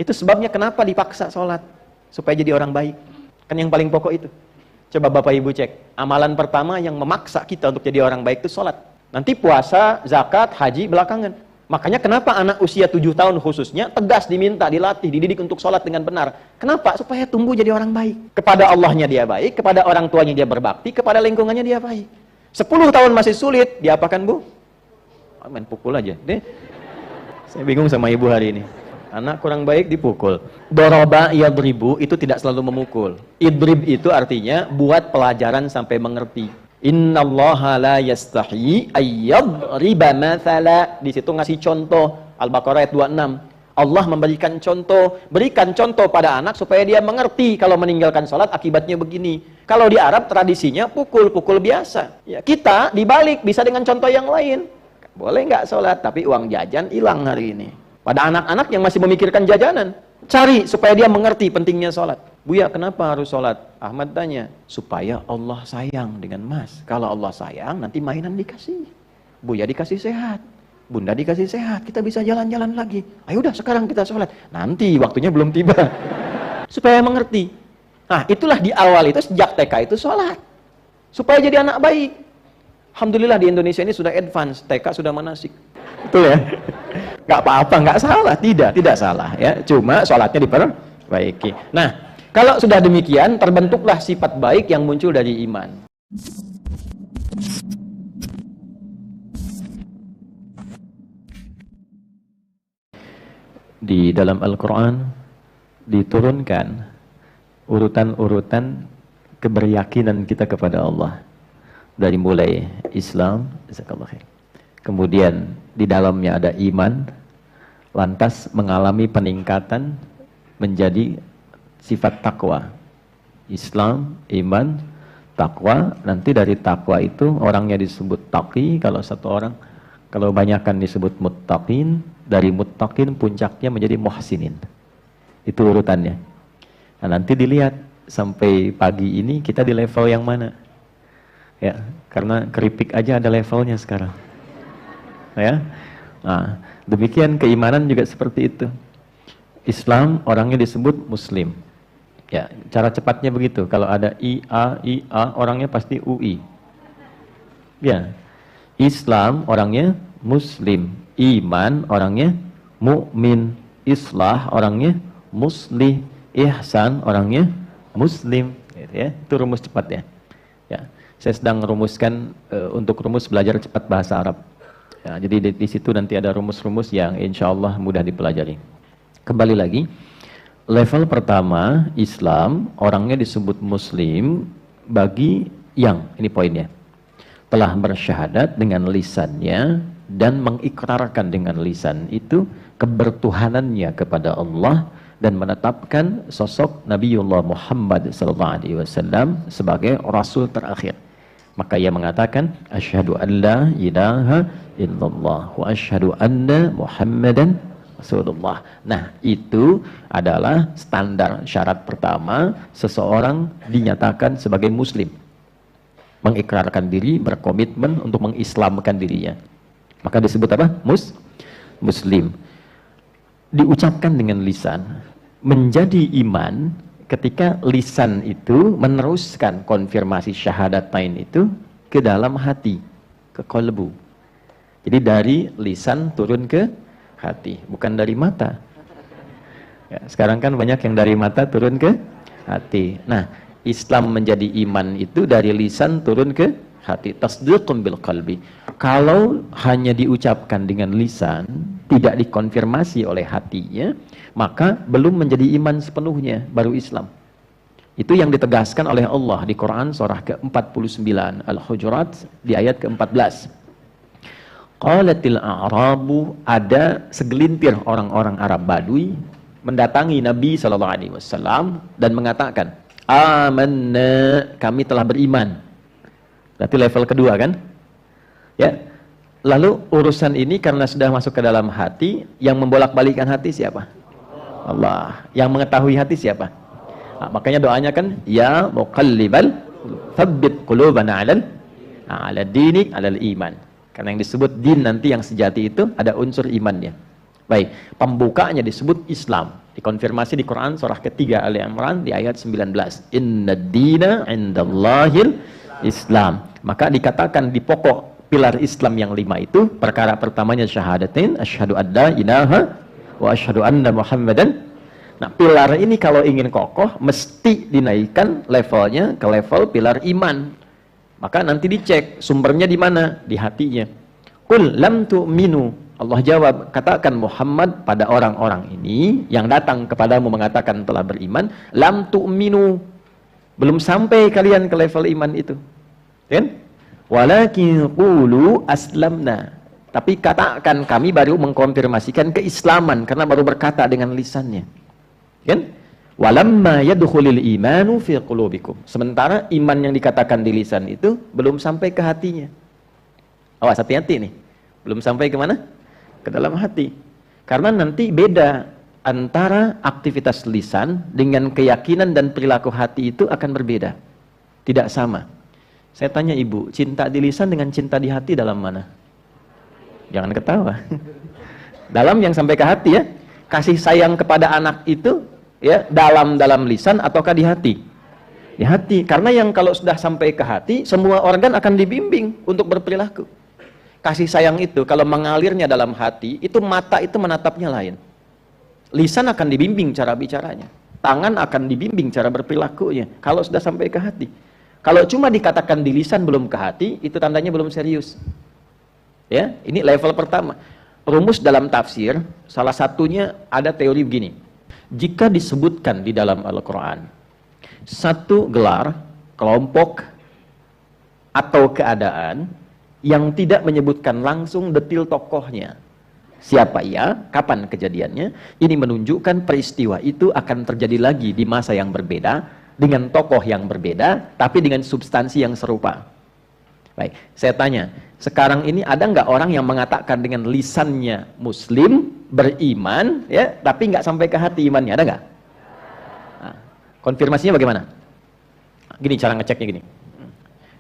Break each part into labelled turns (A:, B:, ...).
A: Itu sebabnya kenapa dipaksa sholat. Supaya jadi orang baik. Kan yang paling pokok itu. Coba Bapak Ibu cek. Amalan pertama yang memaksa kita untuk jadi orang baik itu sholat. Nanti puasa, zakat, haji belakangan. Makanya kenapa anak usia 7 tahun khususnya tegas diminta, dilatih, dididik untuk sholat dengan benar. Kenapa? Supaya tumbuh jadi orang baik. Kepada Allahnya dia baik, kepada orang tuanya dia berbakti, kepada lingkungannya dia baik. 10 tahun masih sulit, diapakan Bu? Main pukul aja. Saya bingung sama ibu hari ini. Anak kurang baik dipukul. Doroba yadribu itu tidak selalu memukul. Idrib itu artinya buat pelajaran sampai mengerti. Innallaha la yastahi ayyadriba mathala. Di situ ngasih contoh. Al-Baqarah ayat 26. Allah memberikan contoh, berikan contoh pada anak supaya dia mengerti kalau meninggalkan sholat akibatnya begini. Kalau di Arab tradisinya pukul-pukul biasa. Ya, kita dibalik bisa dengan contoh yang lain. Boleh nggak sholat, tapi uang jajan hilang hari ini. Pada anak-anak yang masih memikirkan jajanan, cari supaya dia mengerti pentingnya sholat. Buya, kenapa harus sholat? Ahmad tanya, supaya Allah sayang dengan Mas. Kalau Allah sayang, nanti mainan dikasih. Buya dikasih sehat, Bunda dikasih sehat, kita bisa jalan-jalan lagi. Ayo udah sekarang kita sholat. Nanti waktunya belum tiba. Supaya mengerti. Nah, itulah di awal itu sejak TK itu sholat. Supaya jadi anak baik. Alhamdulillah di Indonesia ini sudah advance, TK sudah manasik. Betul ya? Gak apa-apa, gak salah, tidak salah ya. Cuma sholatnya diperbaiki. Nah, kalau sudah demikian, terbentuklah sifat baik yang muncul dari iman. Di dalam Al-Quran diturunkan urutan-urutan keberyakinan kita kepada Allah. Dari mulai Islam, kemudian di dalamnya ada iman, lantas mengalami peningkatan menjadi sifat takwa. Islam, iman, takwa. Nanti dari takwa itu orangnya disebut taqi kalau satu orang, kalau banyakkan disebut muttaqin. Dari muttaqin puncaknya menjadi muhsinin. Itu urutannya. Nah, nanti dilihat sampai pagi ini kita di level yang mana. Ya, karena keripik aja ada levelnya sekarang. Ya. Nah, demikian keimanan juga seperti itu. Islam orangnya disebut muslim. Ya, cara cepatnya begitu. Kalau ada IA orangnya pasti UI. Ya. Islam orangnya muslim, iman orangnya mukmin, islah orangnya muslih, ihsan orangnya muslim, gitu ya. Itu rumus cepatnya. Ya. Saya sedang merumuskan untuk rumus belajar cepat bahasa Arab. Ya, jadi di situ nanti ada rumus-rumus yang insya Allah mudah dipelajari. Kembali lagi, level pertama Islam orangnya disebut muslim bagi yang, ini poinnya, telah bersyahadat dengan lisannya dan mengikrarkan dengan lisan itu kebertuhanannya kepada Allah dan menetapkan sosok Nabiullah Muhammad SAW sebagai Rasul terakhir. Maka ia mengatakan, asyhadu an la ilaha illallah wa asyhadu anna Muhammadan Rasulullah. Nah, itu adalah standar syarat pertama seseorang dinyatakan sebagai muslim. Mengikrarkan diri, berkomitmen untuk mengislamkan dirinya. Maka disebut apa? Muslim. Diucapkan dengan lisan. Menjadi iman ketika lisan itu meneruskan konfirmasi syahadatain itu ke dalam hati, ke qalbu. Jadi dari lisan turun ke hati, bukan dari mata. Ya, sekarang kan banyak yang dari mata turun ke hati. Nah, Islam menjadi iman itu dari lisan turun ke hati. Tasdiqun bil qalbi. Kalau hanya diucapkan dengan lisan, tidak dikonfirmasi oleh hatinya, maka belum menjadi iman sepenuhnya, baru Islam. Itu yang ditegaskan oleh Allah di Quran surah ke-49 Al-Hujurat di ayat ke-14. Qalatil a'rabu, ada segelintir orang-orang Arab Badui mendatangi Nabi SAW dan mengatakan, amanna, kami telah beriman. Berarti level kedua kan? Ya. Lalu urusan ini karena sudah masuk ke dalam hati, yang membolak-balikkan hati siapa? Allah. Yang mengetahui hati siapa? Nah, makanya doanya kan, ya muqallibal tsabbit qulubana 'ala dinik 'alal iman. Karena yang disebut din nanti yang sejati itu ada unsur imannya. Baik, pembukanya disebut Islam. Dikonfirmasi di Quran surah ketiga Ali Imran di ayat 19. Inna dina indallahil Islam. Maka dikatakan di pokok pilar Islam yang 5 itu, perkara pertamanya syahadatain, asyhadu an la ilaha wa asyhadu anna Muhammadan. Nah, pilar ini kalau ingin kokoh mesti dinaikkan levelnya ke level pilar iman. Maka nanti dicek sumbernya di mana? Di hatinya. Qul lam tu'minu. Allah jawab, katakan Muhammad pada orang-orang ini yang datang kepadamu mengatakan telah beriman, lam tu'minu, belum sampai kalian ke level iman itu, kan? Walakin qulu aslamna, tapi katakan kami baru mengkonfirmasikan keislaman karena baru berkata dengan lisannya, kan? Walamma yadkhulul imanu fi qulubikum, sementara iman yang dikatakan di lisan itu belum sampai ke hatinya. Awas, hati-hati nih, belum sampai ke mana? Ke dalam hati. Karena nanti beda antara aktivitas lisan dengan keyakinan dan perilaku hati itu akan berbeda. Tidak sama. Saya tanya ibu, cinta di lisan dengan cinta di hati dalam mana? Jangan ketawa. Dalam yang sampai ke hati ya. Kasih sayang kepada anak itu ya dalam lisan ataukah di hati? Di hati. Karena yang kalau sudah sampai ke hati, semua organ akan dibimbing untuk berperilaku. Kasih sayang itu kalau mengalirnya dalam hati, itu mata itu menatapnya lain. Lisan akan dibimbing cara bicaranya. Tangan akan dibimbing cara berperilakunya. Kalau sudah sampai ke hati. Kalau cuma dikatakan di lisan belum ke hati, itu tandanya belum serius. Ya, ini level pertama. Rumus dalam tafsir, salah satunya ada teori begini. Jika disebutkan di dalam Al-Quran, satu gelar, kelompok, atau keadaan, yang tidak menyebutkan langsung detil tokohnya, siapa ia, kapan kejadiannya, ini menunjukkan peristiwa itu akan terjadi lagi di masa yang berbeda, dengan tokoh yang berbeda, tapi dengan substansi yang serupa. Baik, saya tanya, sekarang ini ada nggak orang yang mengatakan dengan lisannya Muslim, beriman, ya, tapi nggak sampai ke hati imannya, ada nggak? Nah, konfirmasinya bagaimana? Gini cara ngeceknya gini.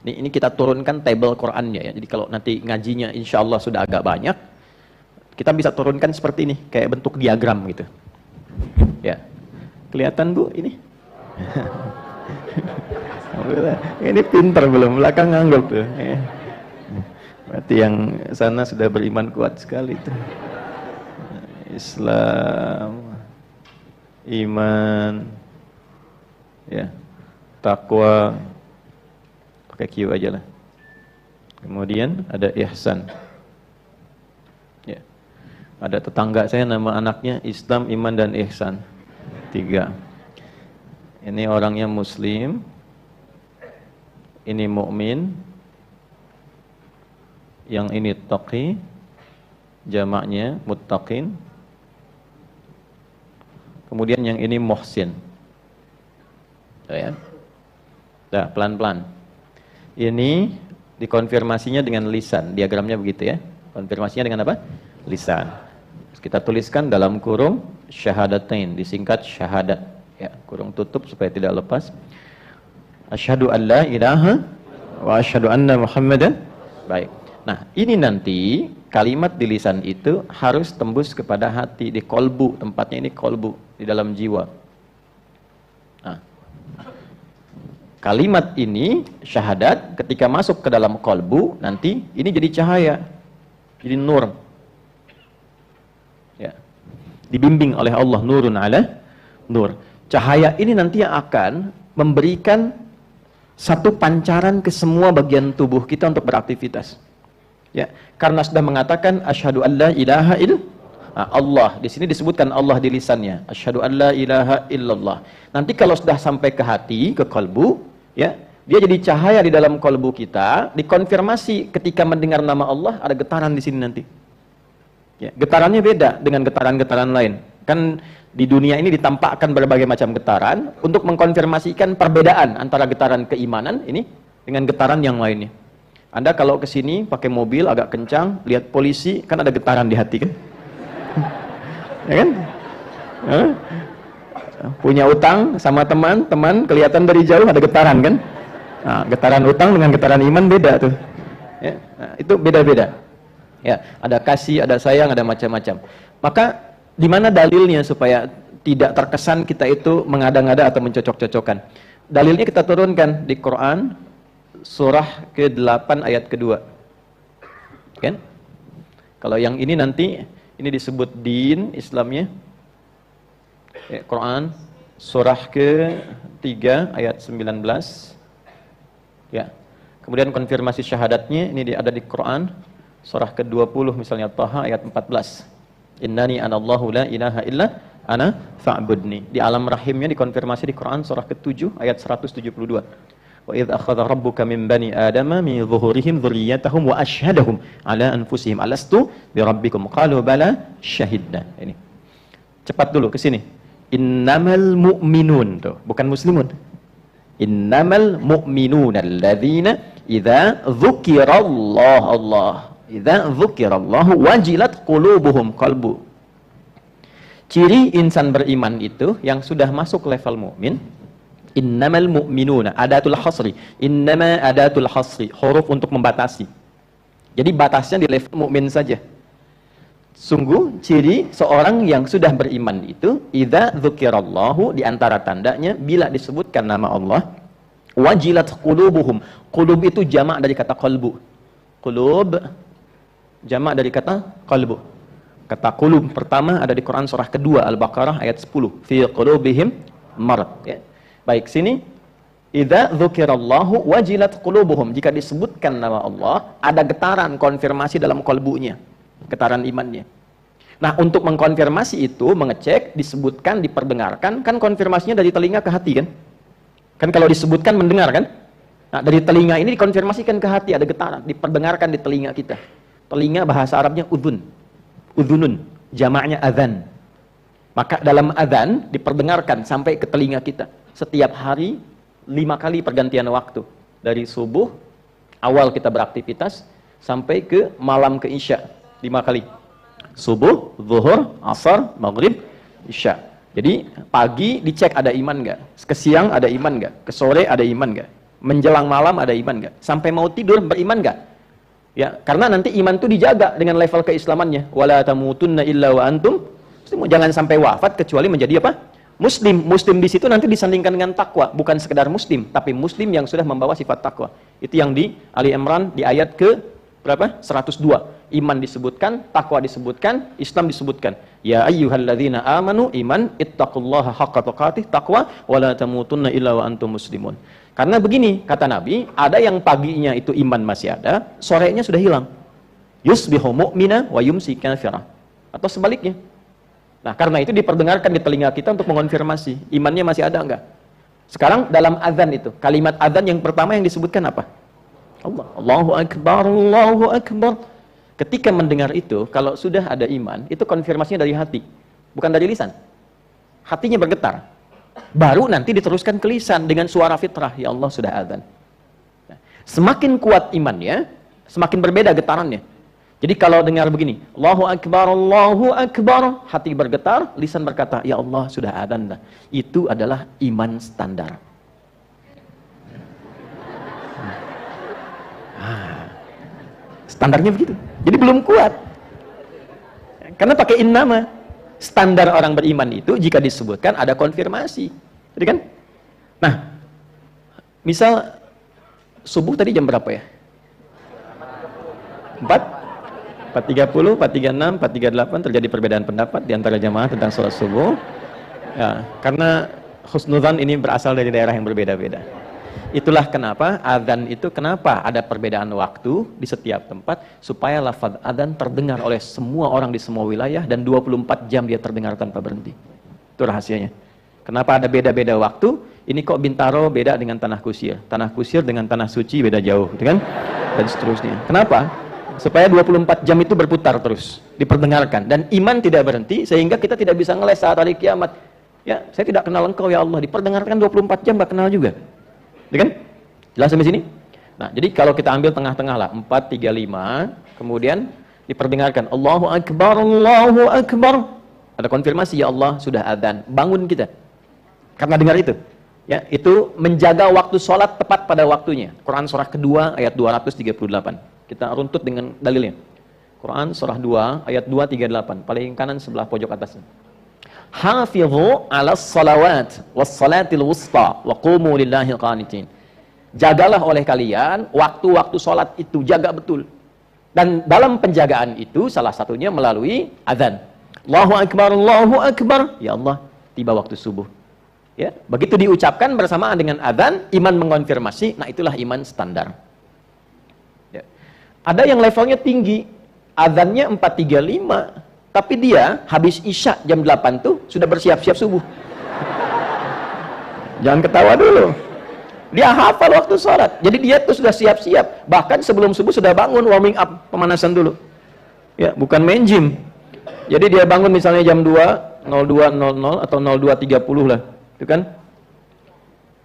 A: Ini kita turunkan tabel Qurannya ya. Jadi kalau nanti ngajinya insya Allah sudah agak banyak, kita bisa turunkan seperti ini, kayak bentuk diagram gitu. Ya, kelihatan Bu ini? Ini pinter belum, belakang ngangguk tuh. Berarti yang sana sudah beriman kuat sekali tuh. Islam, iman, ya, takwa. Pakai Q aja lah. Kemudian ada ihsan. Ya. Ada tetangga saya nama anaknya Islam, iman dan ihsan. 3. Ini orangnya Muslim. Ini mukmin. Yang ini taqi. Jamaknya muttaqin. Kemudian yang ini muhsin. Ya. Dah, pelan-pelan. Ini dikonfirmasinya dengan lisan, diagramnya begitu ya. Konfirmasinya dengan apa? Lisan. Kita tuliskan dalam kurung syahadatain, disingkat syahadat ya, kurung tutup supaya tidak lepas. Asyhadu an la ilaha wa asyhadu anna Muhammadan. Baik. Nah, ini nanti kalimat di lisan itu harus tembus kepada hati, di kolbu, tempatnya ini kolbu, di dalam jiwa. Nah, kalimat ini, syahadat, ketika masuk ke dalam kolbu, nanti ini jadi cahaya, jadi nur. Ya. Dibimbing oleh Allah, nurun ala nur. Cahaya ini nanti yang akan memberikan satu pancaran ke semua bagian tubuh kita untuk beraktivitas. Ya, karena sudah mengatakan asyhadu an la ilaha illallah. Allah, di sini disebutkan Allah di lisannya. Asyhadu an la ilaha illallah. Nanti kalau sudah sampai ke hati, ke kolbu, ya, dia jadi cahaya di dalam kolbu kita, dikonfirmasi ketika mendengar nama Allah ada getaran di sini nanti. Ya, getarannya beda dengan getaran-getaran lain. Kan di dunia ini ditampakkan berbagai macam getaran untuk mengkonfirmasikan perbedaan antara getaran keimanan ini dengan getaran yang lainnya. Anda kalau ke sini pakai mobil agak kencang, lihat polisi kan ada getaran di hati kan? Ya kan? Punya utang sama teman kelihatan dari jauh ada getaran kan? Nah, getaran utang dengan getaran iman beda tuh. Ya, nah, itu beda-beda. Ya, ada kasih, ada sayang, ada macam-macam. Maka di mana dalilnya supaya tidak terkesan kita itu mengada-ngada atau mencocok-cocokkan. Dalilnya kita turunkan di Quran surah ke-8 ayat kedua. Kan? Kalau yang ini nanti ini disebut din Islamnya. Ya, Quran surah ke-3 ayat 19. Ya. Kemudian konfirmasi syahadatnya ini ada di Quran surah ke-20 misalnya Taha ayat 14. Innani anallahu la ilaha illa ana fa'budni. Di alam rahimnya dikonfirmasi di Quran surah ke-7 ayat 172. Wa idz akhadha rabbuka min bani adama min zuhurihim dzurriyyatahum wa asyhadahum ala anfusihim alastu birabbikum qalu bala syahidna. Ini. Cepat dulu ke sini. Innamal mu'minun tuh, bukan muslimun. Innamal mu'minun alladzina idza dzukirallah idza dzukirallahu wajilat qulubuhum qalbu. Ciri insan beriman itu yang sudah masuk level mukmin. Innamal mu'minuna adatul hasri. Innama adatul hasri, huruf untuk membatasi. Jadi batasnya di level mukmin saja. Sungguh ciri seorang yang sudah beriman itu idza dzukirallahu, di antara tandanya bila disebutkan nama Allah, wajilat qulubuhum. Qulub itu jamak dari kata qalbu. Qulub jamak dari kata qalbu. Kata qulub pertama ada di Quran surah kedua Al-Baqarah ayat 10. Fi qulubihim marad. Ya. Baik, sini idza dzukirallahu wajilat qulubuhum. Jika disebutkan nama Allah, ada getaran konfirmasi dalam kalbunya, getaran imannya. Nah, untuk mengkonfirmasi itu, mengecek, disebutkan, diperdengarkan, kan konfirmasinya dari telinga ke hati kan? Kan kalau disebutkan mendengar kan? Nah, dari telinga ini dikonfirmasikan ke hati, ada getaran, diperdengarkan di telinga kita. Telinga bahasa Arabnya udhun. Udhunun, jamaknya adzan. Maka dalam adzan diperdengarkan sampai ke telinga kita. Setiap hari 5 kali pergantian waktu. Dari subuh, awal kita beraktivitas, sampai ke malam ke isya. 5 kali. Subuh, zuhur, asar, maghrib, isya. Jadi pagi dicek ada iman nggak? Ke siang ada iman nggak? Ke sore ada iman nggak? Menjelang malam ada iman nggak? Sampai mau tidur beriman nggak? Ya, karena nanti iman itu dijaga dengan level keislamannya. Wala tamutunna illa wa antum muslimun. Jangan sampai wafat kecuali menjadi apa? Muslim. Muslim di situ nanti disandingkan dengan takwa, bukan sekedar muslim, tapi muslim yang sudah membawa sifat takwa. Itu yang di Ali Imran di ayat ke berapa? 102. Iman disebutkan, takwa disebutkan, Islam disebutkan. Ya ayyuhalladzina amanu iman ittaqullaha haqqa tuqatih, takwa wala tamutunna illa wa antum muslimun. Karena begini, kata Nabi, ada yang paginya itu iman masih ada, sorenya sudah hilang. Yusbihu mu'mina wa yumsi kafira. Atau sebaliknya. Nah, karena itu diperdengarkan di telinga kita untuk mengonfirmasi imannya masih ada enggak. Sekarang dalam azan itu, kalimat azan yang pertama yang disebutkan apa? Allah. Allahu akbar, Allahu akbar. Ketika mendengar itu, kalau sudah ada iman, itu konfirmasinya dari hati, bukan dari lisan. Hatinya bergetar. Baru nanti diteruskan ke lisan dengan suara fitrah, ya Allah sudah azan. Nah, semakin kuat imannya, semakin berbeda getarannya. Jadi kalau dengar begini, Allahu akbar, hati bergetar, lisan berkata, ya Allah sudah azan. Nah, itu adalah iman standar. Standarnya begitu. Jadi belum kuat. Karena pakai innama. Standar orang beriman itu jika disebutkan ada konfirmasi. Jadi kan? Nah, misal subuh tadi jam berapa ya? 4:30, 4:36, 4:38 terjadi perbedaan pendapat di antara jamaah tentang sholat subuh. Ya, karena husnudzan ini berasal dari daerah yang berbeda-beda. Itulah kenapa adzan itu kenapa ada perbedaan waktu di setiap tempat, supaya lafaz adzan terdengar oleh semua orang di semua wilayah dan 24 jam dia terdengar tanpa berhenti. Itu rahasianya. Kenapa ada beda-beda waktu? Ini kok Bintaro beda dengan Tanah Kusir, Tanah Kusir dengan Tanah Suci beda jauh, gitu kan? Dan seterusnya. Kenapa? Supaya 24 jam itu berputar terus, diperdengarkan, dan iman tidak berhenti sehingga kita tidak bisa ngeles saat hari kiamat. Ya, saya tidak kenal engkau ya Allah, diperdengarkan 24 jam gak kenal juga. Kan? Jelas sampai sini? Nah, jadi kalau kita ambil tengah-tengah lah, 4, 3, 5, kemudian diperdengarkan Allahu akbar, Allahu akbar. Ada konfirmasi ya Allah sudah adzan. Bangun kita. Karena dengar itu. Ya, itu menjaga waktu sholat tepat pada waktunya. Quran surah kedua ayat 238. Kita runtut dengan dalilnya. Quran surah 2 ayat 238, paling kanan sebelah pojok atasnya. Hafidhu 'alas salawat was salatil wusta wa qumu lillahi qanitin. Jagalah oleh kalian waktu-waktu salat itu, jaga betul. Dan dalam penjagaan itu salah satunya melalui azan. Allahu akbar, Allahu akbar. Ya Allah, tiba waktu subuh. Ya, begitu diucapkan bersamaan dengan azan, iman mengonfirmasi, nah itulah iman standar. Ya. Ada yang levelnya tinggi, azannya 4.35, tapi dia habis isya jam 8 tuh sudah bersiap-siap subuh. Jangan ketawa dulu. Dia hafal waktu sholat. Jadi dia tuh sudah siap-siap. Bahkan sebelum subuh sudah bangun, warming up, pemanasan dulu. Ya, bukan main gym. Jadi dia bangun misalnya jam 2.02.00 atau 02.30 lah. Itu kan?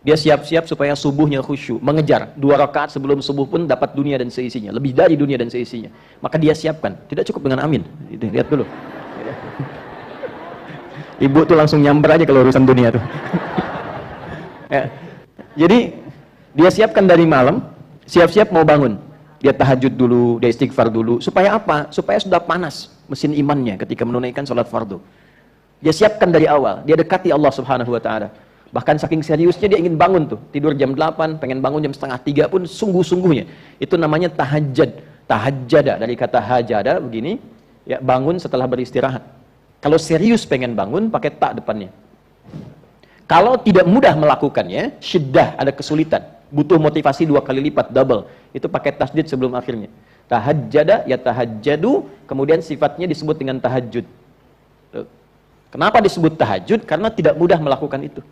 A: Dia siap-siap supaya subuhnya khusyuk, mengejar 2 rakaat sebelum subuh pun dapat dunia dan seisinya, lebih dari dunia dan seisinya. Maka dia siapkan. Tidak cukup dengan amin. Itu, lihat dulu. Ibu tuh langsung nyamber aja kalau urusan dunia tuh. Ya. Jadi dia siapkan dari malam, siap-siap mau bangun. Dia tahajud dulu, dia istighfar dulu. Supaya apa? Supaya sudah panas mesin imannya ketika menunaikan sholat fardu. Dia siapkan dari awal. Dia dekati Allah Subhanahu Wa Taala. Bahkan saking seriusnya dia ingin bangun tuh. Tidur jam 8, pengen bangun jam 2:30 pun sungguh-sungguhnya. Itu namanya tahajjud. Tahajjada, dari kata hajada begini, ya bangun setelah beristirahat. Kalau serius pengen bangun, pakai tak depannya. Kalau tidak mudah melakukannya, syiddah, ada kesulitan, butuh motivasi 2 kali lipat, double. Itu pakai tasdid sebelum akhirnya. Tahajjada, ya tahajjadu, kemudian sifatnya disebut dengan tahajud. Kenapa disebut tahajud? Karena tidak mudah melakukan itu.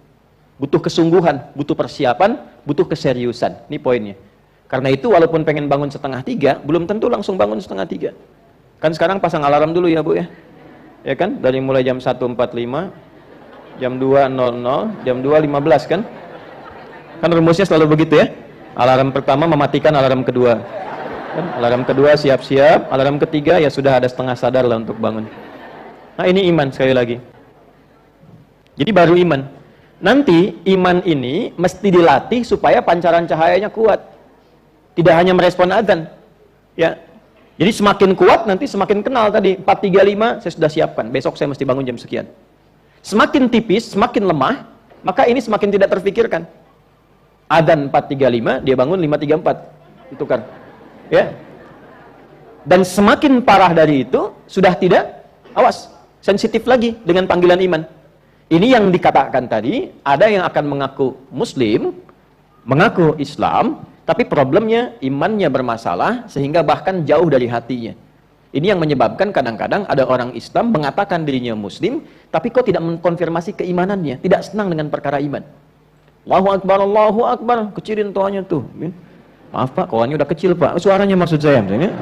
A: Butuh kesungguhan, butuh persiapan, butuh keseriusan. Ini poinnya. Karena itu walaupun pengen bangun 2:30, belum tentu langsung bangun 2:30. Kan sekarang pasang alarm dulu ya Bu ya. Ya kan? Dari mulai jam 1.45, jam 2.00, jam 2.15 kan? Kan rumusnya selalu begitu ya. Alarm pertama mematikan alarm kedua. Kan? Alarm kedua siap-siap, alarm ketiga ya sudah ada setengah sadar lah untuk bangun. Nah ini iman sekali lagi. Jadi baru iman. Nanti iman ini mesti dilatih supaya pancaran cahayanya kuat. Tidak hanya merespon azan. Ya. Jadi semakin kuat nanti semakin kenal tadi. 4.35 saya sudah siapkan. Besok saya mesti bangun jam sekian. Semakin tipis, semakin lemah, maka ini semakin tidak terfikirkan. Adzan 4.35, dia bangun 5.34. Itu kan. Ya. Dan semakin parah dari itu, sudah tidak, awas, sensitif lagi dengan panggilan iman. Ini yang dikatakan tadi, ada yang akan mengaku Muslim, mengaku Islam, tapi problemnya imannya bermasalah, sehingga bahkan jauh dari hatinya. Ini yang menyebabkan kadang-kadang ada orang Islam mengatakan dirinya Muslim, tapi kok tidak mengkonfirmasi keimanannya, tidak senang dengan perkara iman. Allahu Akbar, kecilin toanya tuh. Maaf Pak, kawannya udah kecil Pak, suaranya maksud saya. Misalnya.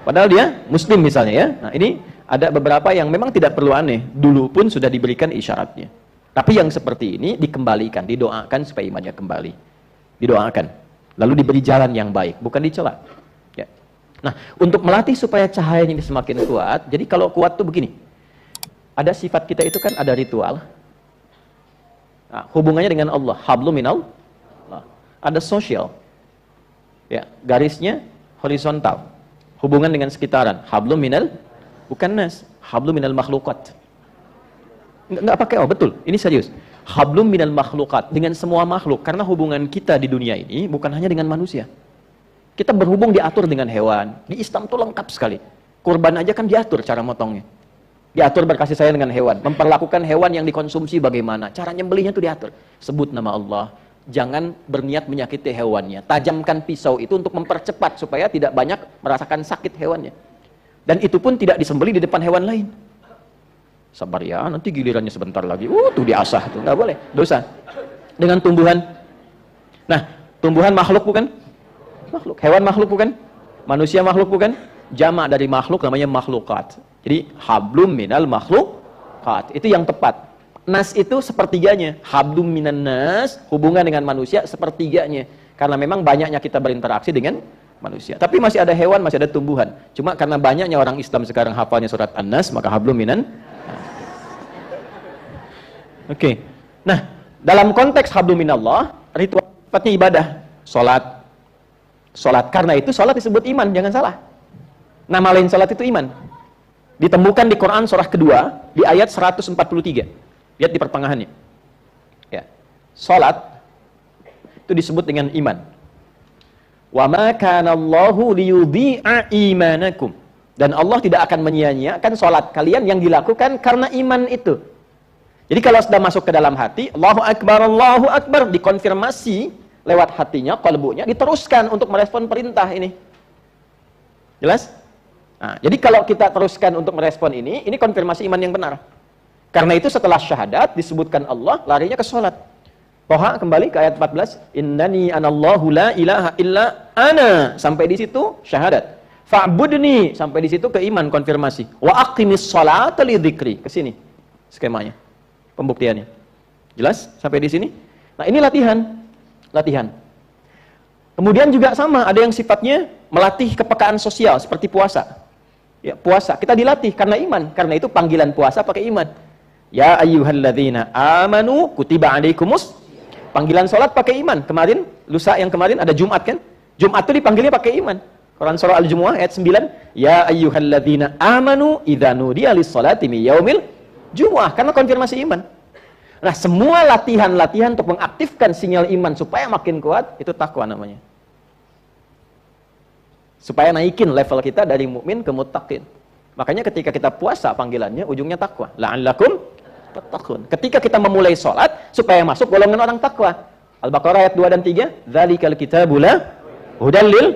A: Padahal dia Muslim misalnya ya. Nah ini ada beberapa yang memang tidak perlu aneh, dulu pun sudah diberikan isyaratnya. Tapi yang seperti ini dikembalikan, didoakan supaya imannya kembali. Didoakan, lalu diberi jalan yang baik, bukan dicela. Nah, untuk melatih supaya cahayanya ini semakin kuat, jadi kalau kuat tuh begini. Ada sifat kita itu kan ada ritual. Nah, hubungannya dengan Allah, hablum minal. Ada sosial. Ya, garisnya horizontal. Hubungan dengan sekitaran, hablum minal bukan nas, hablum minal makhluqat. Enggak pakai betul. Ini serius. Hablum minal makhluqat, dengan semua makhluk, karena hubungan kita di dunia ini bukan hanya dengan manusia. Kita berhubung diatur dengan hewan. Di Islam itu lengkap sekali. Kurban aja kan diatur cara motongnya. Diatur berkasih sayang dengan hewan. Memperlakukan hewan yang dikonsumsi bagaimana. Cara nyembelihnya itu diatur. Sebut nama Allah. Jangan berniat menyakiti hewannya. Tajamkan pisau itu untuk mempercepat supaya tidak banyak merasakan sakit hewannya. Dan itu pun tidak disembelih di depan hewan lain. Sabar ya, nanti gilirannya sebentar lagi. Tuh diasah tuh, nggak boleh. Dosa. Dengan tumbuhan. Nah, tumbuhan makhluk bukan? Makhluk. Hewan makhluk bukan? Manusia makhluk bukan? Jamak dari makhluk namanya makhlukat. Jadi hablum minal makhlukat. Itu yang tepat. Nas itu sepertiganya. Hablum minan nas, hubungan dengan manusia sepertiganya. Karena memang banyaknya kita berinteraksi dengan manusia. Tapi masih ada hewan, masih ada tumbuhan. Cuma karena banyaknya orang Islam sekarang hafalnya surat An-Nas, maka hablum minan. Oke. Nah, dalam konteks hablum minallah, ritual sifatnya ibadah. Sholat, karena itu sholat disebut iman, jangan salah. Nama lain sholat itu iman.
B: ditemukan di Quran surah kedua di ayat 143. Lihat di pertengahannya. Ya. Salat itu disebut dengan iman. Wa ma kana Allahu liyudhi'a imanakum. Dan Allah tidak akan menyia-nyiakan salat kalian yang dilakukan karena iman itu. Jadi kalau sudah masuk ke dalam hati, Allahu Akbar, dikonfirmasi lewat hatinya, qalbunya, diteruskan untuk merespon perintah ini. Jelas? Nah, jadi kalau kita teruskan untuk merespon ini konfirmasi iman yang benar. Karena itu setelah syahadat disebutkan Allah, larinya ke salat. Toha kembali ke ayat 14, innani anallahu la ilaha illa ana, sampai di situ syahadat. Fa'budni, sampai di situ ke iman, konfirmasi. Wa aqimis sholata li dzikri, ke sini skemanya, pembuktiannya. Jelas sampai di sini? Nah, ini latihan. Kemudian juga sama, ada yang sifatnya melatih kepekaan sosial seperti puasa. Ya, puasa kita dilatih karena iman. Karena itu panggilan puasa pakai iman. Ya ayyuhalladzina amanu kutiba alaikumus. Panggilan salat pakai iman. Kemarin, lusa yang kemarin ada Jumat kan? Jumat itu dipanggilnya pakai iman. Quran surah Al-Jumu'ah ayat 9. Ya ayyuhalladzina amanu idza nudiya lis-salati min yaumil jumu'ah. Karena konfirmasi iman. Nah, semua latihan-latihan untuk mengaktifkan sinyal iman supaya makin kuat, itu takwa namanya. Supaya naikin level kita dari mukmin ke muttaqin. Makanya ketika kita puasa panggilannya ujungnya takwa. La'allakum tattaqun. Ketika kita memulai sholat supaya masuk golongan orang takwa. Al-Baqarah ayat 2 dan 3. Dzalikal kitabu la hudal lil.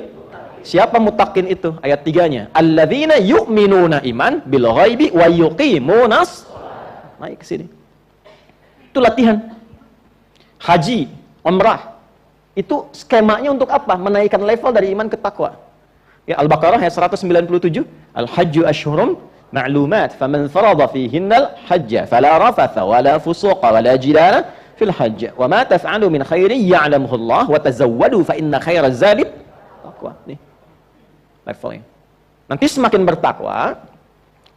B: Siapa muttaqin itu? Ayat 3-nya. Alladzina yu'minuna iman bil ghaibi wa yuqimunas. Naik ke sini. Itu latihan. Haji, umrah. Itu skemanya untuk apa? Menaikkan level dari iman ke takwa. Ya, Al-Baqarah ayat 197, Al-Hajju Ashhurum Ma'lumat, faman farada fihinnal hajja fala rafatha wala fusuqa wala jidala fil hajj. Wa ma taf'alu min khairin ya'lamuhu Allah wa tazawwadu fa inna khairaz zadi taqwa. Nih. Levelnya. Nanti semakin bertakwa,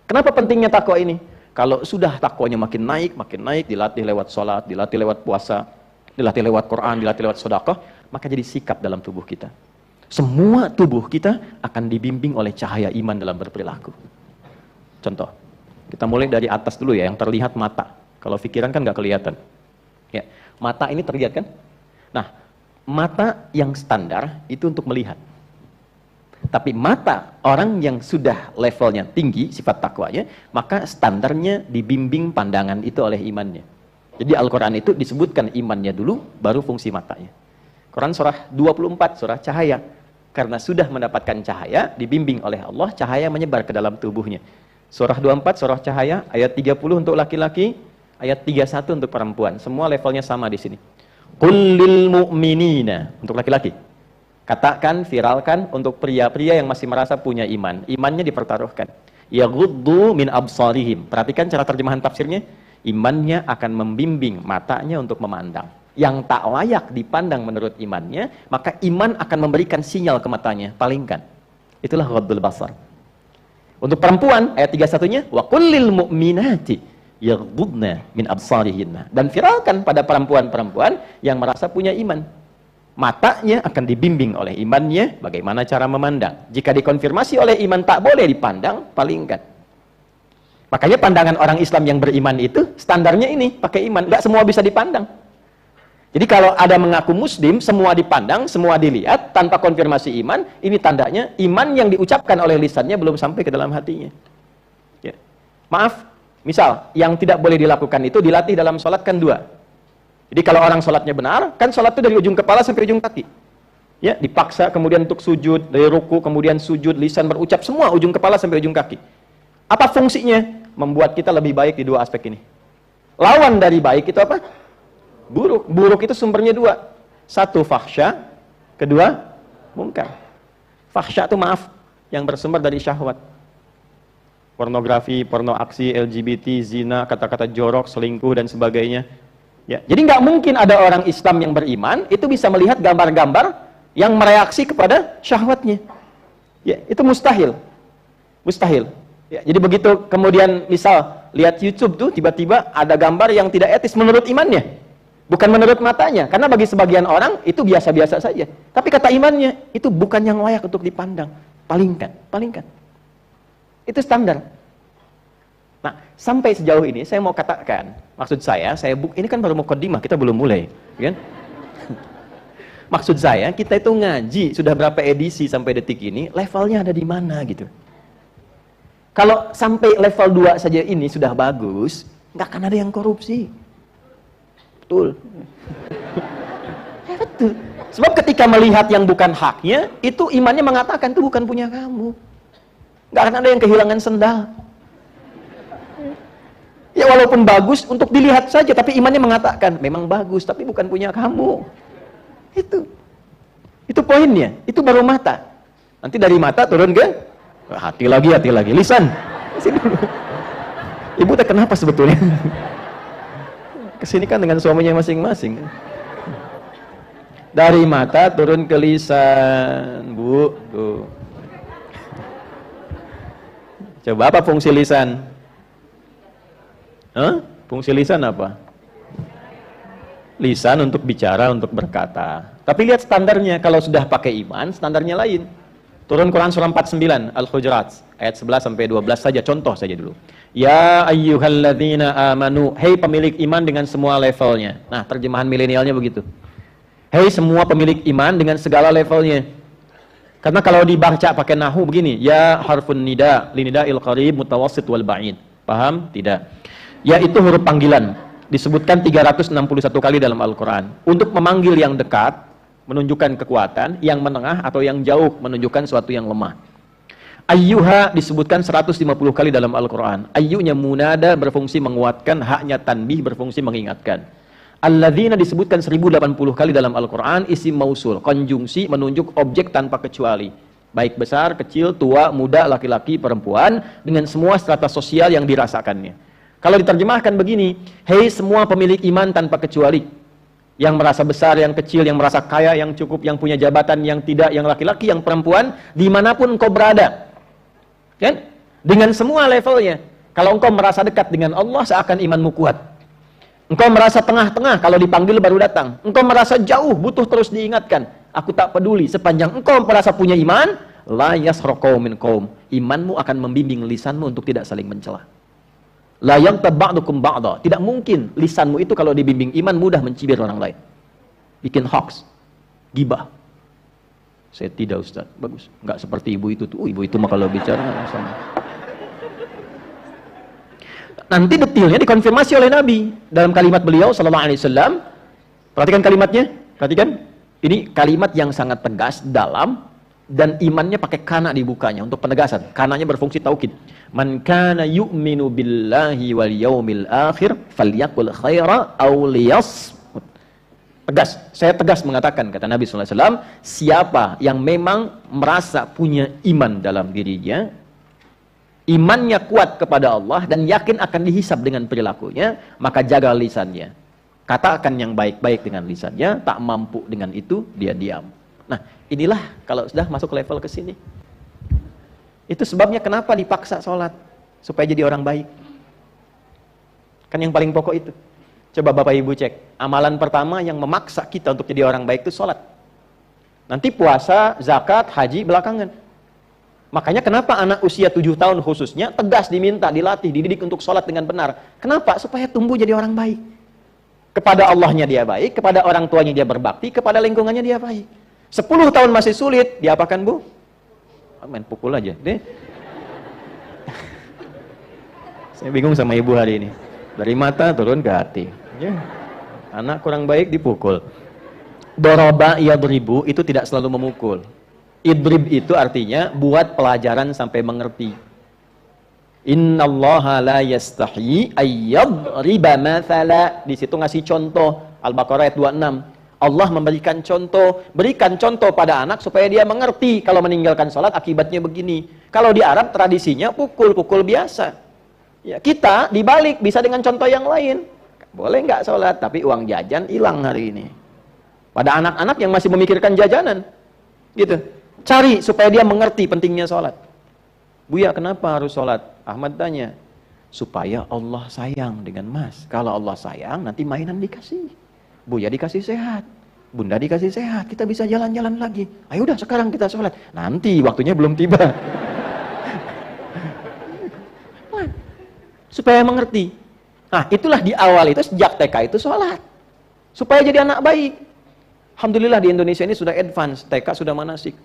B: kenapa pentingnya takwa ini? Kalau sudah takwanya makin naik, dilatih lewat salat, dilatih lewat puasa, dilatih lewat Quran, dilatih lewat sedekah, maka jadi sikap dalam tubuh kita. Semua tubuh kita akan dibimbing oleh cahaya iman dalam berperilaku. Contoh, kita mulai dari atas dulu ya, yang terlihat mata. Kalau pikiran kan nggak kelihatan. Ya, mata ini terlihat kan? Nah, mata yang standar itu untuk melihat. Tapi mata orang yang sudah levelnya tinggi, sifat takwanya, maka standarnya dibimbing pandangan itu oleh imannya. Jadi Al-Quran itu disebutkan imannya dulu, baru fungsi matanya. Quran surah 24, surah cahaya. Karena sudah mendapatkan cahaya, dibimbing oleh Allah, cahaya menyebar ke dalam tubuhnya. Surah 24, surah cahaya, ayat 30 untuk laki-laki, ayat 31 untuk perempuan. Semua levelnya sama di sini. Qul lil mu'minina, untuk laki-laki. Katakan, viralkan untuk pria-pria yang masih merasa punya iman. Imannya dipertaruhkan. Yaghuddu min absarihim. Perhatikan cara terjemahan tafsirnya. Imannya akan membimbing matanya untuk memandang. Yang tak layak dipandang menurut imannya, maka iman akan memberikan sinyal ke matanya, palingkan. Itulah ghaddul basar. Untuk perempuan, ayat 31-nya, wa kullil mu'minati yaghdudna min absarihinna. Dan viralkan pada perempuan-perempuan yang merasa punya iman. Matanya akan dibimbing oleh imannya, bagaimana cara memandang. Jika dikonfirmasi oleh iman tak boleh dipandang, palingkan. Makanya pandangan orang Islam yang beriman itu, standarnya ini, pakai iman. Nggak semua bisa dipandang. Jadi kalau ada mengaku muslim, semua dipandang, semua dilihat, tanpa konfirmasi iman, ini tandanya iman yang diucapkan oleh lisannya belum sampai ke dalam hatinya. Ya. Maaf, misal, yang tidak boleh dilakukan itu dilatih dalam sholat kan 2. Jadi kalau orang sholatnya benar, kan sholat itu dari ujung kepala sampai ujung kaki. Ya, dipaksa kemudian untuk sujud, dari ruku, kemudian sujud, lisan berucap, semua ujung kepala sampai ujung kaki. Apa fungsinya? Membuat kita lebih baik di 2 aspek ini. Lawan dari baik itu apa? Buruk. Buruk itu sumbernya 2. 1 fahsya, kedua mungkar. Fahsya itu maaf, yang bersumber dari syahwat. Pornografi, porno aksi, LGBT, zina, kata-kata jorok, selingkuh dan sebagainya. Ya, jadi nggak mungkin ada orang Islam yang beriman itu bisa melihat gambar-gambar yang mereaksi kepada syahwatnya. Ya, itu mustahil. Mustahil. Ya, jadi begitu kemudian misal lihat YouTube tuh tiba-tiba ada gambar yang tidak etis menurut imannya. Bukan menurut matanya, karena bagi sebagian orang itu biasa-biasa saja. Tapi kata imannya, itu bukan yang layak untuk dipandang. Palingkan, palingkan. Itu standar. Nah, sampai sejauh ini saya mau katakan, maksud saya ini kan baru mukaddimah, kita belum mulai, kan? Maksud saya, kita itu ngaji sudah berapa edisi sampai detik ini, levelnya ada di mana gitu. Kalau sampai level 2 saja ini sudah bagus, nggak akan ada yang korupsi. Betul. Betul. Sebab ketika melihat yang bukan haknya, itu imannya mengatakan itu bukan punya kamu. Nggak akan ada yang kehilangan sendal. Ya walaupun bagus untuk dilihat saja, tapi imannya mengatakan memang bagus, tapi bukan punya kamu. Itu poinnya. Itu baru mata. Nanti dari mata turun ke hati lagi, lisan. Ibu tak kenapa sebetulnya? Kesini kan dengan suaminya masing-masing. Dari mata turun ke lisan, Bu. Tuh. Coba apa fungsi lisan? Fungsi lisan apa? Lisan untuk bicara, untuk berkata. Tapi lihat standarnya, kalau sudah pakai iman, standarnya lain. Turun Quran surah 49, Al-Hujurat, ayat 11 sampai 12 saja, contoh saja dulu. Ya ayyuhalladzina amanu, hei pemilik iman dengan semua levelnya. Nah, terjemahan milenialnya begitu. Hei semua pemilik iman dengan segala levelnya. Karena kalau dibaca pakai nahu begini, ya harfun nida, linida'il qarib, mutawassit wal ba'id. Paham? Tidak. Yaitu huruf panggilan, disebutkan 361 kali dalam Al-Quran. Untuk memanggil yang dekat, menunjukkan kekuatan, yang menengah atau yang jauh, menunjukkan suatu yang lemah. Ayyuha disebutkan 150 kali dalam Al-Quran. Ayyunya munada berfungsi menguatkan, haknya tanbih berfungsi mengingatkan. Alladzina disebutkan 1080 kali dalam Al-Quran, isim mausul, konjungsi menunjuk objek tanpa kecuali. Baik besar, kecil, tua, muda, laki-laki, perempuan, dengan semua strata sosial yang dirasakannya. Kalau diterjemahkan begini, hei semua pemilik iman tanpa kecuali. Yang merasa besar, yang kecil, yang merasa kaya, yang cukup, yang punya jabatan, yang tidak, yang laki-laki, yang perempuan, dimanapun engkau berada. Kan? Dengan semua levelnya. Kalau engkau merasa dekat dengan Allah, seakan imanmu kuat. Engkau merasa tengah-tengah, kalau dipanggil baru datang. Engkau merasa jauh, butuh terus diingatkan. Aku tak peduli, sepanjang engkau merasa punya iman, la yasraqau min qaum. Imanmu akan membimbing lisanmu untuk tidak saling mencela. La yaghtab ba'dukum ba'da. Tidak mungkin lisanmu itu kalau dibimbing iman mudah mencibir orang lain. Bikin hoax, gibah. Saya tidak, Ustaz. Bagus. Enggak seperti ibu itu tuh. Ibu itu mah kalau bicara sama. Nanti detailnya dikonfirmasi oleh Nabi dalam kalimat beliau sallallahu alaihi wasallam. Perhatikan kalimatnya. Perhatikan. Ini kalimat yang sangat tegas, dalam, dan imannya pakai kana dibukanya untuk penegasan. Kananya berfungsi taukid. Man kana yu'minu billahi wal yaumil akhir falyaqul khaira aw liyasmut. Tegas, saya tegas mengatakan, kata Nabi sallallahu alaihi wasallam, siapa yang memang merasa punya iman dalam dirinya, imannya kuat kepada Allah dan yakin akan dihisab dengan perilakunya, maka jaga lisannya. Katakan yang baik-baik dengan lisannya, tak mampu dengan itu dia diam. Nah, inilah kalau sudah masuk level ke sini. Itu sebabnya kenapa dipaksa sholat, supaya jadi orang baik. Kan yang paling pokok itu. Coba Bapak Ibu cek, amalan pertama yang memaksa kita untuk jadi orang baik itu sholat. Nanti puasa, zakat, haji belakangan. Makanya kenapa anak usia 7 tahun khususnya tegas diminta, dilatih, dididik untuk sholat dengan benar. Kenapa? Supaya tumbuh jadi orang baik. Kepada Allahnya dia baik, kepada orang tuanya dia berbakti, kepada lingkungannya dia baik. 10 tahun masih sulit, diapakan Bu? Main pukul aja deh. Saya bingung sama ibu hari ini. Dari mata turun ke hati. Ya. Anak kurang baik dipukul. Doroba yadribu itu tidak selalu memukul. Idrib itu artinya buat pelajaran sampai mengerti. Innallaha la yastahyi ayyadriba mathala. Di situ ngasih contoh. Al-Baqarah ayat 26. Allah memberikan contoh, berikan contoh pada anak supaya dia mengerti kalau meninggalkan sholat akibatnya begini. Kalau di Arab tradisinya pukul-pukul biasa. Ya, kita dibalik bisa dengan contoh yang lain. Boleh nggak sholat, tapi uang jajan hilang hari ini. Pada anak-anak yang masih memikirkan jajanan, gitu. Cari supaya dia mengerti pentingnya sholat. Buya, kenapa harus sholat? Ahmad tanya, supaya Allah sayang dengan mas. Kalau Allah sayang, nanti mainan dikasih. Buya dikasih sehat, bunda dikasih sehat, kita bisa jalan-jalan lagi. Ayo udah sekarang kita sholat. Nanti waktunya belum tiba. supaya mengerti. Nah, itulah di awal itu sejak TK itu sholat. Supaya jadi anak baik. Alhamdulillah di Indonesia ini sudah advance, TK sudah manasik.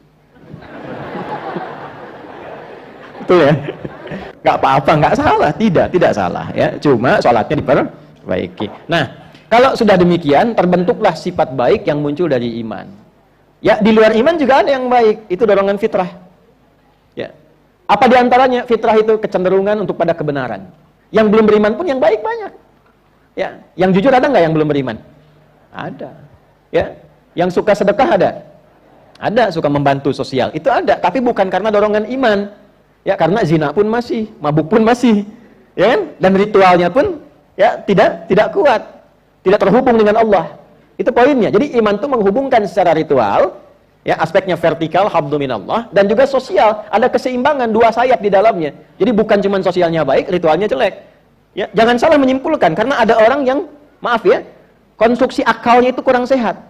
B: Betul ya? Nggak apa-apa, nggak salah, tidak salah ya. Cuma sholatnya diperbaiki. Nah, kalau sudah demikian, terbentuklah sifat baik yang muncul dari iman. Ya, di luar iman juga ada yang baik, itu dorongan fitrah. Ya. Apa diantaranya? Fitrah itu kecenderungan untuk pada kebenaran. Yang belum beriman pun yang baik banyak. Ya, yang jujur ada nggak yang belum beriman? Ada. Ya, yang suka sedekah ada. Ada, suka membantu sosial. Itu ada, tapi bukan karena dorongan iman. Ya, karena zina pun masih, mabuk pun masih. Ya kan? Dan ritualnya pun ya tidak kuat. Tidak terhubung dengan Allah. Itu poinnya. Jadi iman itu menghubungkan secara ritual, ya, aspeknya vertikal, habdu minallah, dan juga sosial. Ada keseimbangan, dua sayap di dalamnya. Jadi bukan cuma sosialnya baik, ritualnya jelek. Ya, jangan salah menyimpulkan, karena ada orang yang, maaf ya, konstruksi akalnya itu kurang sehat.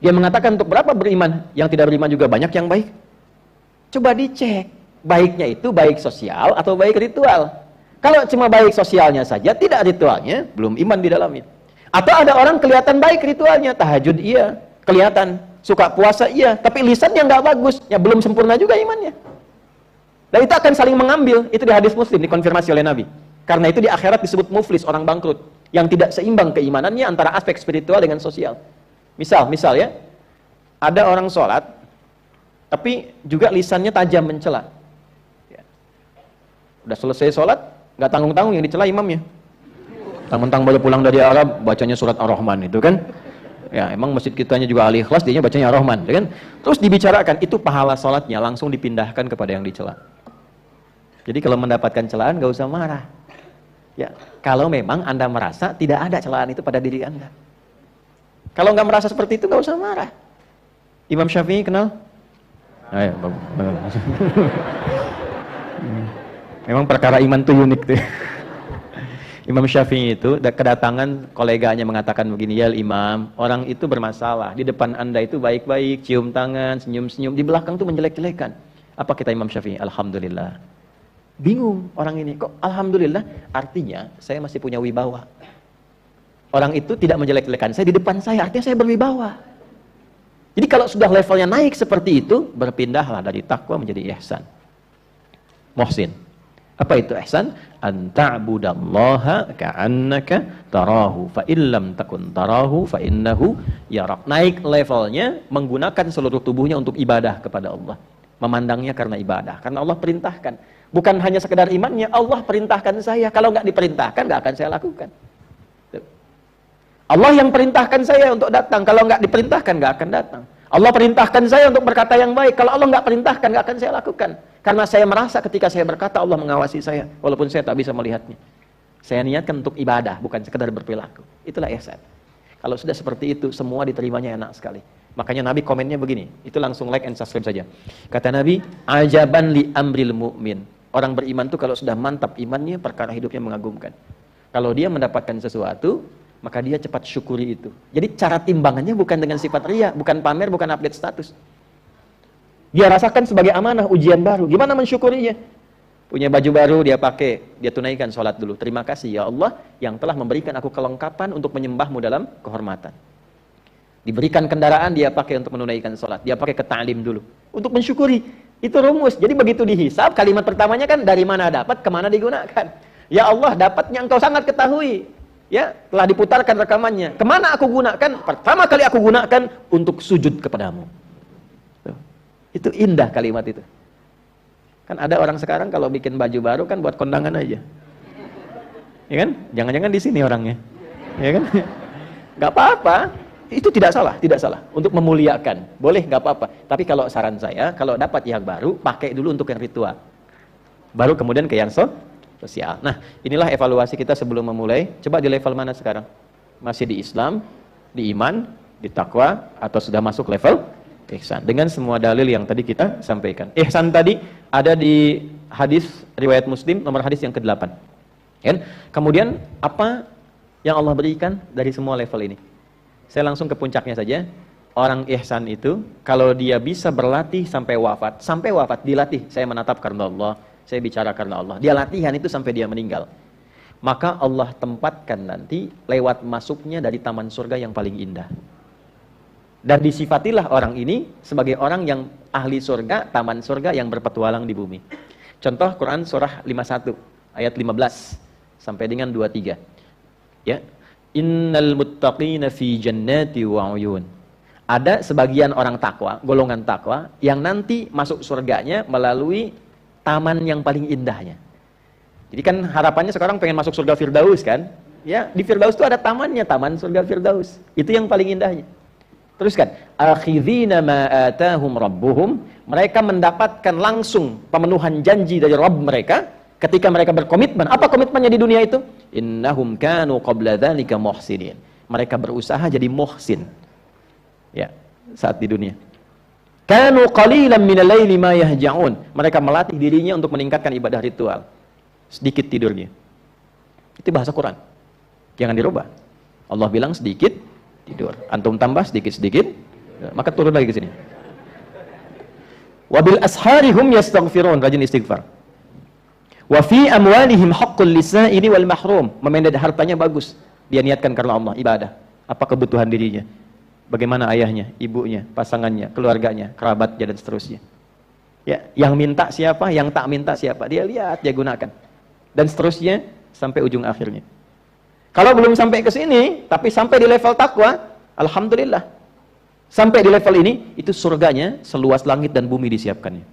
B: Dia mengatakan untuk berapa beriman, yang tidak beriman juga banyak yang baik. Coba dicek, baiknya itu baik sosial atau baik ritual. Kalau cuma baik sosialnya saja, tidak ritualnya, belum iman di dalamnya. Atau ada orang kelihatan baik ritualnya, tahajud iya, kelihatan, suka puasa iya, tapi lisannya nggak bagus, ya belum sempurna juga imannya. Dan itu akan saling mengambil, itu di hadis Muslim, dikonfirmasi oleh Nabi. Karena itu di akhirat disebut muflis, orang bangkrut, yang tidak seimbang keimanannya antara aspek spiritual dengan sosial. Misal ya, ada orang sholat, tapi juga lisannya tajam mencela. Ya. Udah selesai sholat, nggak tanggung-tanggung yang dicela imamnya. Mentang-mentang baru pulang dari Arab, bacanya surat Ar-Rahman itu kan. Ya, emang masjid kitanya juga Al-Ikhlas, dianya bacanya Ar-Rahman, ya kan? Terus dibicarakan, itu pahala sholatnya langsung dipindahkan kepada yang dicela. Jadi kalau mendapatkan celaan, nggak usah marah. Ya, kalau memang Anda merasa tidak ada celaan itu pada diri Anda. Kalau nggak merasa seperti itu, nggak usah marah. Imam Syafi'i kenal? Ayo, memang perkara iman itu unik tuh. Imam Syafi'i itu kedatangan koleganya mengatakan begini, ya Imam, orang itu bermasalah, di depan Anda itu baik-baik, cium tangan, senyum-senyum, di belakang tuh menjelek-jelekan. Apa kata Imam Syafi'i? Alhamdulillah. Bingung orang ini, kok Alhamdulillah? Artinya saya masih punya wibawa. Orang itu tidak menjelek-jelekan saya di depan saya, artinya saya berwibawa. Jadi kalau sudah levelnya naik seperti itu, berpindahlah dari takwa menjadi ihsan. Muhsin. Apa itu ihsan? An ta'budallaha ka'annaka tarahu fa illam takun tarahu fa innahu yarak. Naik levelnya menggunakan seluruh tubuhnya untuk ibadah kepada Allah. Memandangnya karena ibadah, karena Allah perintahkan. Bukan hanya sekedar imannya, Allah perintahkan saya. Kalau nggak diperintahkan, nggak akan saya lakukan. Allah yang perintahkan saya untuk datang. Kalau nggak diperintahkan, nggak akan datang. Allah perintahkan saya untuk berkata yang baik. Kalau Allah nggak perintahkan, nggak akan saya lakukan. Karena saya merasa ketika saya berkata, Allah mengawasi saya, walaupun saya tak bisa melihatnya. Saya niatkan untuk ibadah, bukan sekedar berperilaku. Itulah ihsan. Kalau sudah seperti itu, semua diterimanya enak sekali. Makanya Nabi komennya begini, itu langsung like and subscribe saja. Kata Nabi, ajaban li amril mu'min. Orang beriman itu kalau sudah mantap imannya, perkara hidupnya mengagumkan. Kalau dia mendapatkan sesuatu, maka dia cepat syukuri itu. Jadi cara timbangannya bukan dengan sifat riya, bukan pamer, bukan update status. Dia rasakan sebagai amanah, ujian baru. Gimana mensyukurinya? Punya baju baru dia pakai, dia tunaikan sholat dulu. Terima kasih ya Allah yang telah memberikan aku kelengkapan untuk menyembahmu dalam kehormatan. Diberikan kendaraan dia pakai untuk menunaikan sholat. Dia pakai ke ta'lim dulu. Untuk mensyukuri. Itu rumus. Jadi begitu dihisab, kalimat pertamanya kan dari mana dapat, kemana digunakan. Ya Allah, dapatnya engkau sangat ketahui. Ya, telah diputarkan rekamannya. Kemana aku gunakan? Pertama kali aku gunakan untuk sujud kepadamu. Itu indah kalimat itu. Kan ada orang sekarang kalau bikin baju baru kan buat kondangan aja. Ya kan? Jangan-jangan di sini orangnya. Ya kan? Gak apa-apa. Itu tidak salah, tidak salah. Untuk memuliakan. Boleh, gak apa-apa. Tapi kalau saran saya, kalau dapat yang baru, pakai dulu untuk yang ritual. Baru kemudian ke yang sosial. Nah, inilah evaluasi kita sebelum memulai. Coba di level mana sekarang? Masih di Islam, di iman, di takwa, atau sudah masuk level ihsan? Dengan semua dalil yang tadi kita sampaikan. Ihsan tadi ada di hadis riwayat Muslim, nomor hadis yang ke-8. Kan? Kemudian apa yang Allah berikan dari semua level ini? Saya langsung ke puncaknya saja. Orang ihsan itu, kalau dia bisa berlatih sampai wafat dilatih. Saya menatap karena Allah, saya bicara karena Allah. Dia latihan itu sampai dia meninggal. maka Allah tempatkan nanti lewat masuknya dari taman surga yang paling indah. Dan disifatilah orang ini sebagai orang yang ahli surga, taman surga yang berpetualang di bumi. Contoh Quran surah 51 ayat 15 sampai dengan 23. Ya. Innal muttaqina fi jannati wa uyun. Ada sebagian orang takwa, golongan takwa yang nanti masuk surganya melalui taman yang paling indahnya. Jadi kan harapannya sekarang pengen masuk surga Firdaus kan? Ya, di Firdaus itu ada tamannya, taman surga Firdaus. Itu yang paling indahnya. Teruskan, akhidhina ma atahum rabbuhum, mereka mendapatkan langsung pemenuhan janji dari Rabb mereka ketika mereka berkomitmen. Apa komitmennya di dunia itu? Innahum kanu qabla dzalika muhsinin. Mereka berusaha jadi muhsin. Ya, saat di dunia. Kanu qalilan minal laili ma yahja'un. Mereka melatih dirinya untuk meningkatkan ibadah ritual. Sedikit tidurnya. Itu bahasa Quran. Jangan dirubah. Allah bilang sedikit tidur. Antum tambah sedikit-sedikit, maka turun lagi ke sini. Wabil asharihum yastaghfirun, rajin istighfar. Wa fi amwalihim haqqul lisa'ili wal mahrum, memanage hartanya bagus. Dia niatkan karena Allah, ibadah. Apa kebutuhan dirinya? Bagaimana ayahnya, ibunya, pasangannya, keluarganya, kerabatnya dan seterusnya. Ya, yang minta siapa, yang tak minta siapa, dia lihat, dia gunakan. Dan seterusnya sampai ujung akhirnya. Kalau belum sampai ke sini, tapi sampai di level takwa, alhamdulillah. Sampai di level ini, itu surganya seluas langit dan bumi disiapkannya.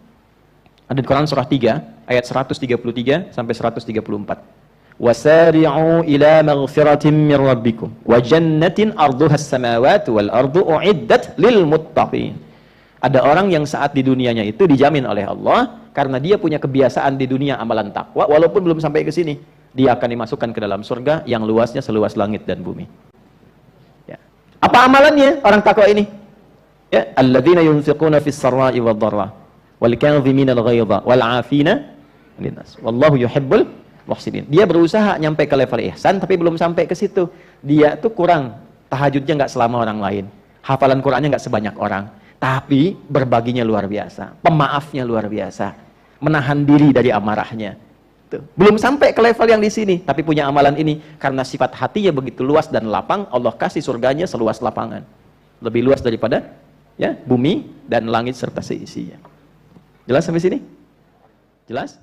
B: Ada di Quran surah 3, ayat 133 sampai 134. Wasari'u ila maghfiratin min rabbikum wa jannatin arduha as-samawati wal ardu u'iddat lil muttaqin. Ada orang yang saat di dunianya itu dijamin oleh Allah karena dia punya kebiasaan di dunia amalan takwa walaupun belum sampai ke sini. Dia akan dimasukkan ke dalam surga yang luasnya seluas langit dan bumi. Ya. Apa amalannya orang takwa ini? Ya, alladzina yunfiquna fis sarra'i wad dharra wal kadhimina al ghaidha wal 'afina 'anil nas. Wallahu yuhibbul muhsinin. Dia berusaha nyampe ke level ihsan tapi belum sampai ke situ. Dia tuh kurang, tahajudnya enggak selama orang lain. Hafalan Qur'annya enggak sebanyak orang, tapi berbaginya luar biasa. Pemaafnya luar biasa. Menahan diri dari amarahnya. Belum sampai ke level yang di sini, tapi punya amalan ini karena sifat hatinya begitu luas dan lapang, Allah kasih surganya seluas lapangan, lebih luas daripada ya bumi dan langit serta seisinya. Jelas sampai sini? Jelas?